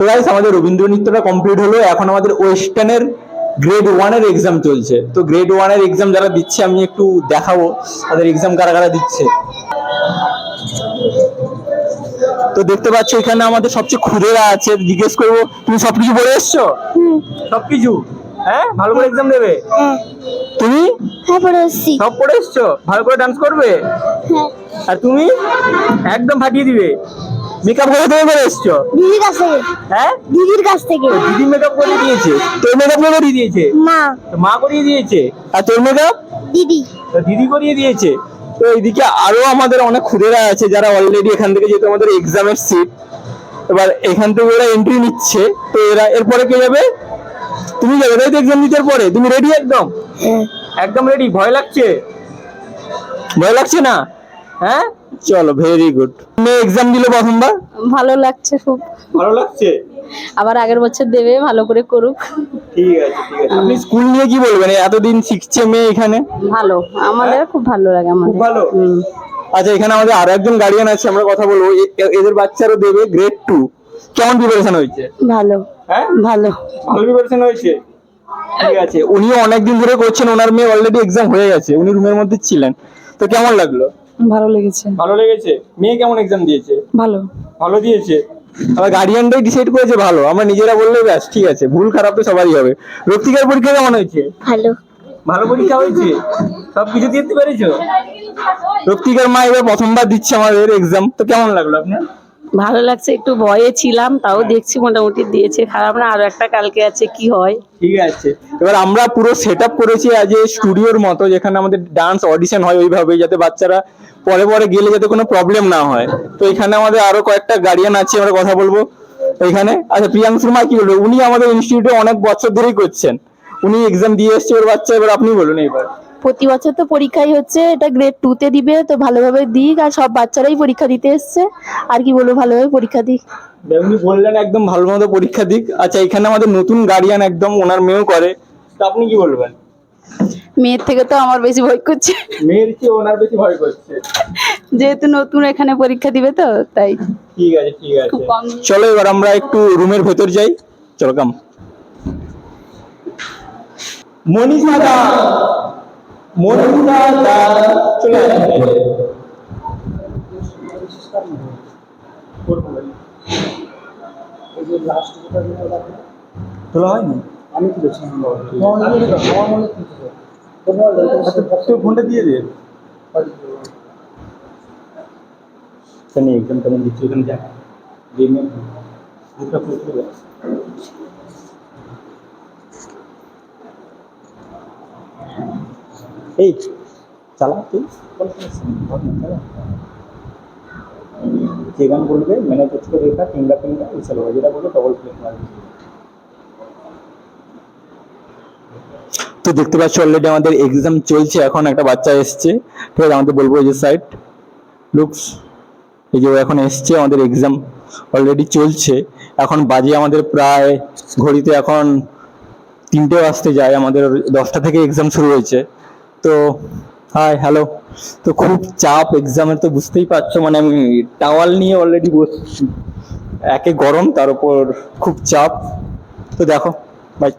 তো গাইস আমাদের রবীন্দ্র নৃত্যটা কমপ্লিট হলো, এখন আমাদের ওয়েস্টার্নের গ্রেড 1 এর এক্সাম চলছে। তো গ্রেড 1 এর এক্সাম যারা দিচ্ছে আমি একটু দেখাবো তাদের এক্সাম কারা কারা দিচ্ছে। তো দেখতে পাচ্ছ এখানে আমাদের সবচেয়ে ক্ষুদেরা আছে, জিজ্ঞেস করবো তুমি সবকিছু পড়ে এসছো? সবকিছু? হ্যাঁ, ভালো করে এক্সাম দেবে? তুমি? হ্যাঁ, পড়ে এসেছি। সব পড়ে এসছো? ভালো করে ডান্স করবে? হ্যাঁ। আর তুমি? একদম ফাটিয়ে দিবে। মেকআপ কোথা থেকে করে এসছো? দিদির কাছ থেকে। হ্যাঁ, দিদির কাছ থেকে। দিদি মেকআপ করে দিয়েছে? তোর মেকআপ করে দিয়েছে? মা। মা করিয়ে দিয়েছে। আর তোর মেকআপ? দিদি। দিদি করিয়ে দিয়েছে। তো এইদিকে আরো আমাদের অনেক খুদেরা আছে যারা অলরেডি এখান থেকে, যেহেতু আমাদের এক্সামের সিট, এবার এখান থেকে ওরা এন্ট্রি নিচ্ছে। তো এরা এরপরে কে যাবে? তুমি যাবে তাই তো এক্সাম দিতে? পরে তুমি রেডি? একদম একদম রেডি? ভয় লাগছে? ভয় লাগছে না? হ্যাঁ, চলো, ভেরি গুড। তুমি এক্সাম দিলে প্রথমবার? ভালো লাগছে, খুব ভালো লাগছে। আবার আগের বছর দেবে, ভালো করে করুক। ঠিক আছে ঠিক আছে। আপনি স্কুল নিয়ে কি বলবেন? এতদিন শিখছে মেয়ে এখানে। ভালো, আমাদের খুব ভালো লাগে আমাদের। খুব ভালো। আচ্ছা, এখানে আমাদের আরো একজন গার্ডিয়ান আছে, আমরা কথা বলবো। এদের বাচ্চারও দেবে গ্রেড 2। কেমন প্রিপারেশন হয়েছে? ভালো। হ্যাঁ, ভালো ভালো প্রিপারেশন হয়েছে। ঠিক আছে। উনিও অনেকদিন ধরে করছেন, ওনার মেয়ে অলরেডি এক্সাম হয়ে গেছে, উনি রুমের মধ্যে ছিলেন। তো কেমন লাগলো? ভালো লেগেছে। ভালো লেগেছে। মেয়ে কেমন এক্সাম দিয়েছে? ভালো। ভালো দিয়েছে। আবার গার্ডিয়ানটাই ডিসাইড করেছে ভালো, আমরা নিজেরা বললেই ব্যাস। ঠিক আছে, ভুল খারাপ তো সবারই হবে। রক্তিকার পরীক্ষা কেমন হয়েছে? ভালো। ভালো পরীক্ষা হয়েছে? সবকিছু দিতে পেরেছো? রক্তিকার মা এবার প্রথমবার দিচ্ছে আমাদের এক্সাম, তো কেমন লাগলো আপনার? ভালো লাগছে, একটু ভয়ে ছিলাম, তাও দেখছি মোটামুটি দিয়েছে, খারাপ না। আরো একটা কালকে আছে, কি হয়। ঠিক আছে। এবার আমরা পুরো সেট আপ করেছি আজ স্টুডিওর মতো, যেখানে আমাদের ডান্স অডিশন হয় ওইভাবে, যাতে বাচ্চারা পরে পরে গেলে যাতে কোনো প্রবলেম না হয়। তো এখানে আমাদের আরো কয়েকটা গার্ডিয়ান আছে, আমরা কথা বলবো এখানে। আচ্ছা, প্রিয়াংশুর মা কি বলবো? উনি আমাদের ইনস্টিটিউটে অনেক বছর ধরেই করছেন, উনি এক্সাম দিয়ে এসছে ওর বাচ্চা। এবার আপনি বলুন। এবার প্রতি বছর তো পরীক্ষাই হচ্ছে, এটা গ্রেড 2 তে দিবে, তো ভালোভাবে দিক। আর সব বাচ্চারাই পরীক্ষা দিতে এসছে, আর কি বলবো, ভালোভাবে পরীক্ষা দিক। উনি বললেন একদম ভালো মতো পরীক্ষা দিক। আচ্ছা, এখানে আমাদের নতুন গার্ডিয়ান, একদম ওনার মেয়েও করে, তো আপনি কি বলবেন? মেয়ের থেকে তো আমার বেশি ভয় করছে, মেয়ের চেয়ে ওনার বেশি ভয় করছে, যেহেতু নতুন এখানে পরীক্ষা দিবে, তো তাই। ঠিক আছে ঠিক আছে। খুব কম। চলো এবার আমরা একটু রুমের ভেতর যাই। চলো কাম। মনীষা দা, মনীষা দা, চলে আসবে। তোলা হয়নি? আমি কি করছি? তোর ফোনটা দিয়ে দে। এক্সাম কেমন দিচ্ছি ওখানে যা এই চালা তুই যে গান বলবে মেনে করতে রেখা কিংবা কিংবা এই চালু যেটা বলবে ডবল ক্লিক মারবে। তো দেখতে পাচ্ছ অলরেডি আমাদের এক্সাম চলছে, এখন একটা বাচ্চা এসছে। ঠিক আছে, আমাদের বলবো এই যে সাইড লুকস, এই যে এখন এসছে, আমাদের এক্সাম অলরেডি চলছে। এখন বাজে আমাদের প্রায় ঘড়িতে এখন 3টে বাজতে যায়, আমাদের 10টা থেকে এক্সাম শুরু হয়েছে। তো হাই হ্যালো। তো খুব চাপ এক্সামের, তো বুঝতেই পারছো, মানে আমি টাওয়াল নিয়ে অলরেডি বসছি, একে গরম তার উপর খুব চাপ। তো দেখো, বাই।